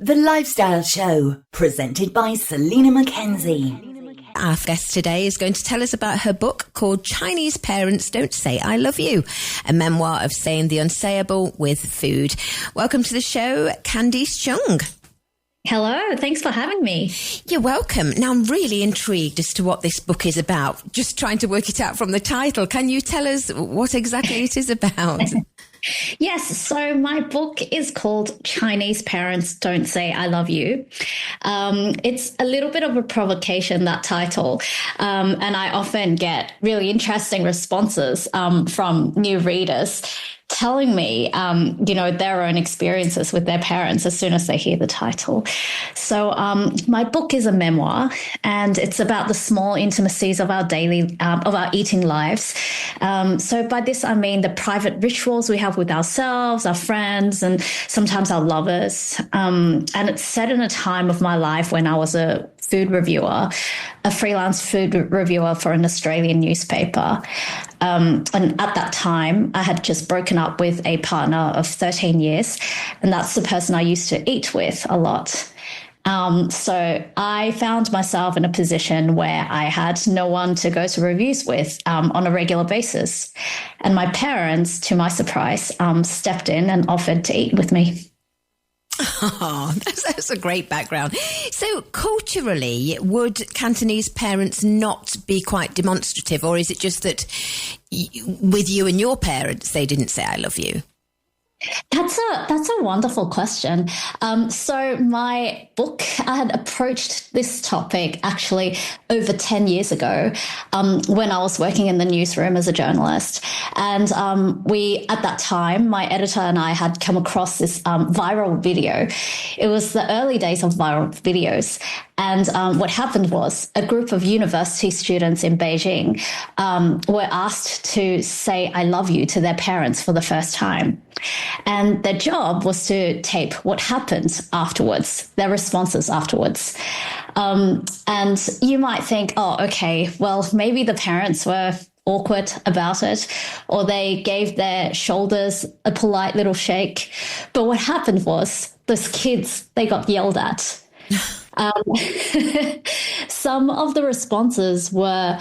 The Lifestyle Show, presented by Selena Mackenzie. Our guest today is going to tell us about her book called Chinese Parents Don't Say I Love You, a memoir of saying the unsayable with food. Welcome to the show, Candice Chung. Hello, thanks for having me. You're welcome. Now, I'm really intrigued as to what this book is about. Just trying to work it out from the title. Can you tell us what exactly it is about? Yes, so my book is called Chinese Parents Don't Say I Love You. It's a little bit of a provocation, that title, and I often get really interesting responses from new readers telling me, their own experiences with their parents as soon as they hear the title. So my book is a memoir, and it's about the small intimacies of our daily, of our eating lives. So by this, I mean the private rituals we have with ourselves, our friends, and sometimes our lovers. And it's set in a time of my life when I was a food reviewer, a freelance food reviewer for an Australian newspaper. And at that time, I had just broken up with a partner of 13 years, and that's the person I used to eat with a lot. So I found myself in a position where I had no one to go to reviews with on a regular basis. And my parents, to my surprise, stepped in and offered to eat with me. Oh, that's a great background. So culturally, would Cantonese parents not be quite demonstrative, or is it just that with you and your parents, they didn't say I love you? That's a wonderful question. So my book, I had approached this topic actually over 10 years ago when I was working in the newsroom as a journalist. And at that time, my editor and I had come across this viral video. It was the early days of viral videos. And what happened was a group of university students in Beijing were asked to say I love you to their parents for the first time. And their job was to tape what happened afterwards, their responses afterwards. And you might think, oh, okay, well, maybe the parents were awkward about it, or they gave their shoulders a polite little shake. But what happened was those kids, they got yelled at. Some of the responses were,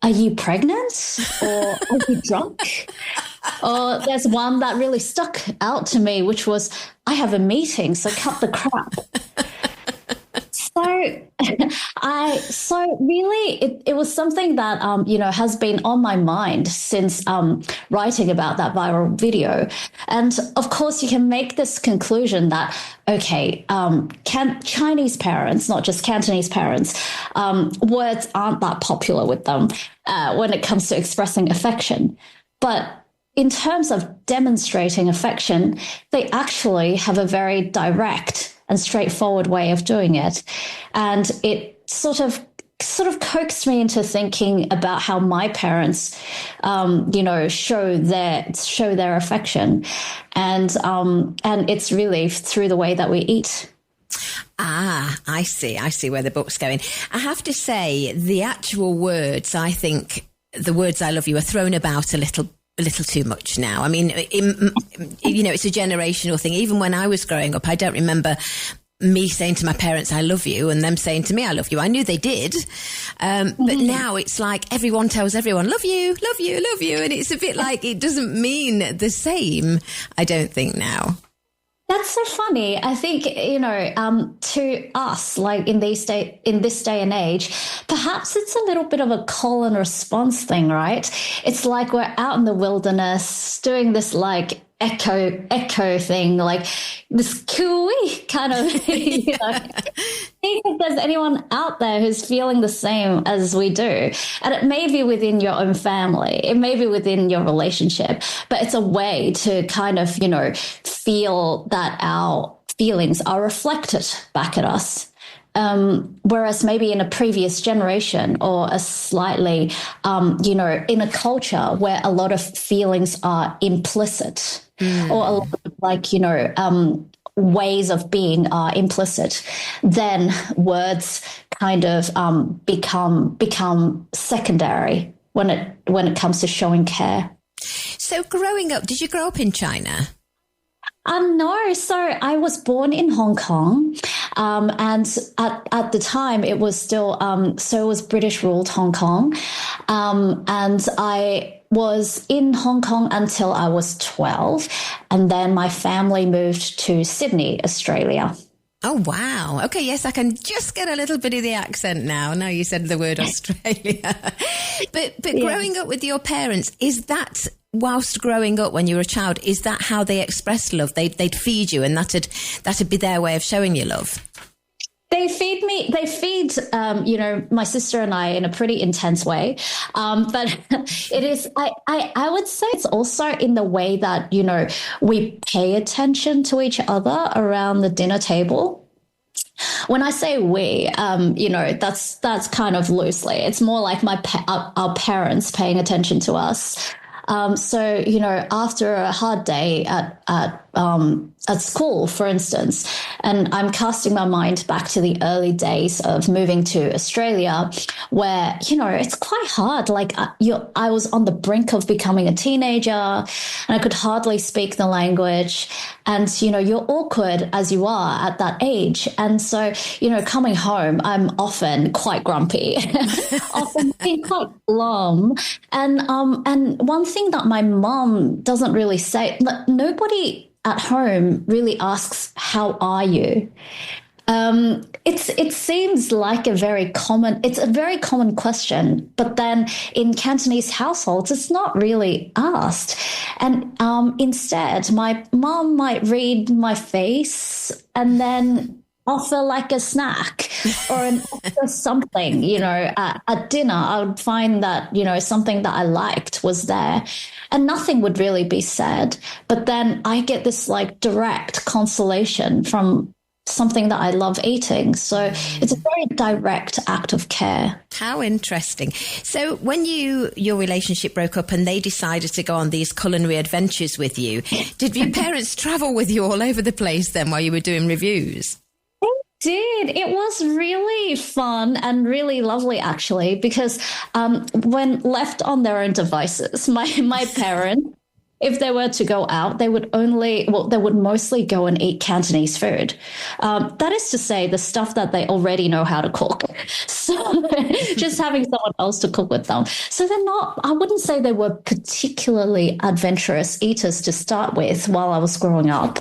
are you pregnant? Or are you drunk? Or there's one that really stuck out to me, which was, I have a meeting, so cut the crap. So really, it was something that, has been on my mind since writing about that viral video. And of course, you can make this conclusion that, okay, Chinese parents, not just Cantonese parents, words aren't that popular with them when it comes to expressing affection. But in terms of demonstrating affection, they actually have a very direct and straightforward way of doing it. And it sort of coaxed me into thinking about how my parents, show their affection. And it's really through the way that we eat. Ah, I see where the book's going. I have to say, the actual words, I think the words I love you are thrown about a little too much now. I mean, it's a generational thing. Even when I was growing up, I don't remember me saying to my parents, I love you, and them saying to me, I love you. I knew they did. But now it's like everyone tells everyone, love you, love you, love you. And it's a bit like it doesn't mean the same, I don't think now. That's so funny. I think, to us, like in this day and age, perhaps it's a little bit of a call and response thing, right? It's like we're out in the wilderness doing this like echo thing, like this cooey kind of, See if there's anyone out there who's feeling the same as we do. And it may be within your own family, it may be within your relationship, but it's a way to kind of, feel that our feelings are reflected back at us. Whereas maybe in a previous generation or a slightly, in a culture where a lot of feelings are implicit or a lot of ways of being are implicit, then words kind of become secondary when it comes to showing care. So growing up, did you grow up in China? No, so I was born in Hong Kong, and at the time it was still so it was British ruled Hong Kong, and I was in Hong Kong until I was 12, and then my family moved to Sydney, Australia. Oh, wow. Okay, yes, I can just get a little bit of the accent now. Now you said the word Australia. But growing up with your parents, is that, whilst growing up when you were a child, is that how they expressed love? They'd feed you, and that'd be their way of showing you love? They feed me. They feed, my sister and I in a pretty intense way. But it is. I would say it's also in the way that we pay attention to each other around the dinner table. When I say we, that's kind of loosely. It's more like our parents paying attention to us. So after a hard day at school, for instance, and I'm casting my mind back to the early days of moving to Australia, where it's quite hard. Like I was on the brink of becoming a teenager, and I could hardly speak the language, and you're awkward as you are at that age, and so coming home, I'm often quite grumpy, often being quite glum, and one thing that my mum doesn't really say, nobody at home really asks, "How are you?" It seems like it's a very common question, but then in Cantonese households, it's not really asked. And instead, my mom might read my face and then offer like a snack or something, at dinner. I would find that, something that I liked was there and nothing would really be said. But then I get this like direct consolation from something that I love eating. So it's a very direct act of care. How interesting. So when your relationship broke up and they decided to go on these culinary adventures with you, did your parents travel with you all over the place then while you were doing reviews? Did. It was really fun and really lovely, actually, because when left on their own devices, my parents, if they were to go out, they would mostly go and eat Cantonese food. That is to say, the stuff that they already know how to cook. So just having someone else to cook with them. So I wouldn't say they were particularly adventurous eaters to start with while I was growing up.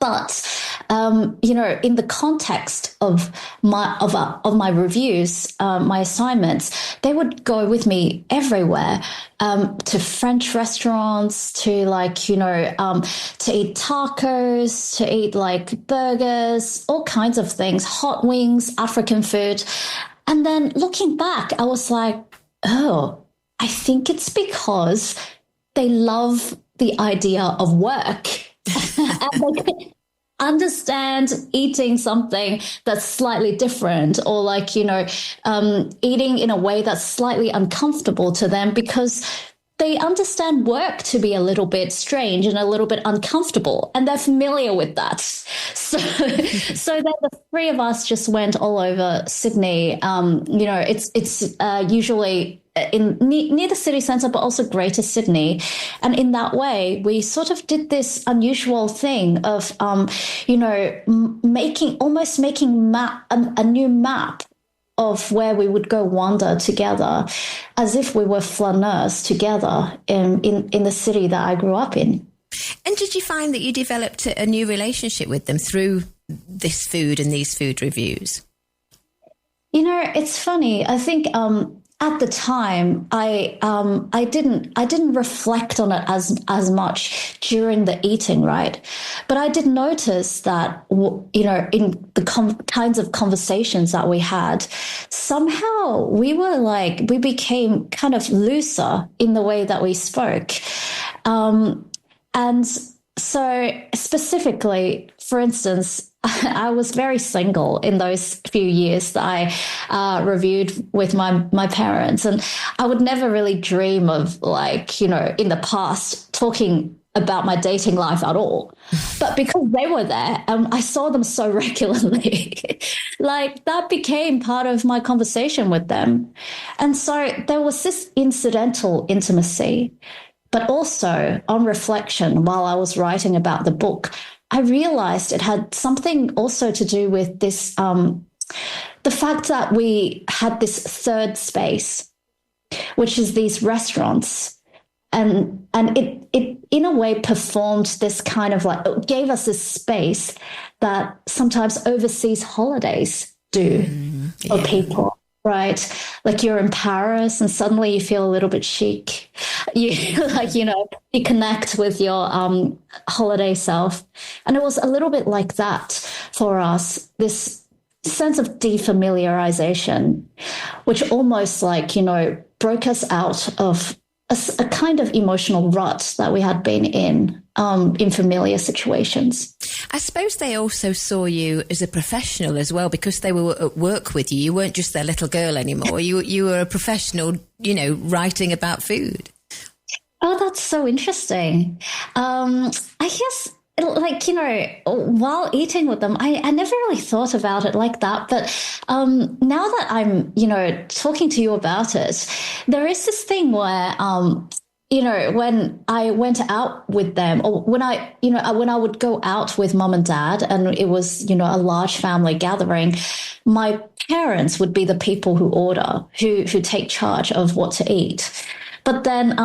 But, in the context of my reviews, my assignments, they would go with me everywhere, to French restaurants, to to eat tacos, to eat like burgers, all kinds of things, hot wings, African food. And then looking back, I was like, oh, I think it's because they love the idea of work. And they understand eating something that's slightly different, or eating in a way that's slightly uncomfortable to them, because they understand work to be a little bit strange and a little bit uncomfortable, and they're familiar with that. So then the three of us just went all over Sydney. It's usually near the city centre, but also Greater Sydney. And in that way, we sort of did this unusual thing of, making a new map of where we would go wander together, as if we were flaneurs together in the city that I grew up in. And did you find that you developed a new relationship with them through this food and these food reviews? It's funny. I think at the time, I didn't reflect on it as much during the eating, right? But I did notice that, in the kinds of conversations that we had, somehow we became kind of looser in the way that we spoke. And so specifically, for instance, I was very single in those few years that I reviewed with my parents. And I would never really dream of in the past talking about my dating life at all. But because they were there and I saw them so regularly, that became part of my conversation with them. And so there was this incidental intimacy. But also on reflection, while I was writing about the book, I realized it had something also to do with this, the fact that we had this third space, which is these restaurants. And it in a way performed this kind of like, it gave us this space that sometimes overseas holidays do for people. Right. Like you're in Paris and suddenly you feel a little bit chic. You like, you know, you connect with your holiday self. And it was a little bit like that for us, this sense of defamiliarization, which almost like, you know, broke us out of a kind of emotional rut that we had been in familiar situations. I suppose they also saw you as a professional as well, because they were at work with you. You weren't just their little girl anymore. You were a professional, you know, writing about food. Oh, that's so interesting. I guess, like, you know, while eating with them, I never really thought about it like that. But now that I'm, you know, talking to you about it, there is this thing where, you know, when I went out with them, or when I would go out with mom and dad and it was, you know, a large family gathering, my parents would be the people who order, who take charge of what to eat. But then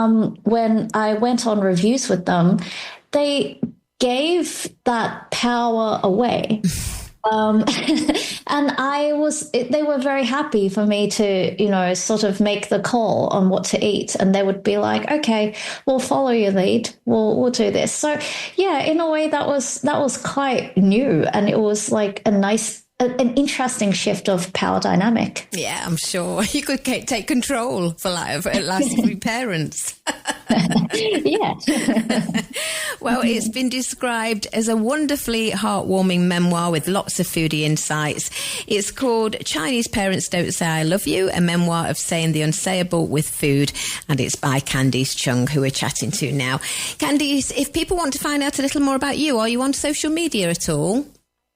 when I went on reviews with them, they gave that power away. And they were very happy for me to, you know, sort of make the call on what to eat. And they would be like, okay, we'll follow your lead. We'll do this. So yeah, in a way that was quite new. And it was like an interesting shift of power dynamic. Yeah, I'm sure. You could take control for life, at last, for your parents. Yeah. Well, it's been described as a wonderfully heartwarming memoir with lots of foodie insights. It's called Chinese Parents Don't Say I Love You, a memoir of saying the unsayable with food, and it's by Candice Chung, who we're chatting to now. Candice, if people want to find out a little more about you, are you on social media at all?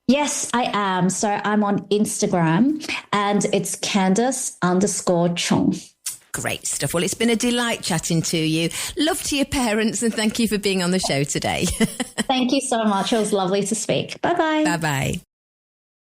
Yes, I am. So I'm on Instagram and it's Candice_Chung. Great stuff. Well, it's been a delight chatting to you. Love to your parents and thank you for being on the show today. Thank you so much. It was lovely to speak. Bye-bye. Bye-bye.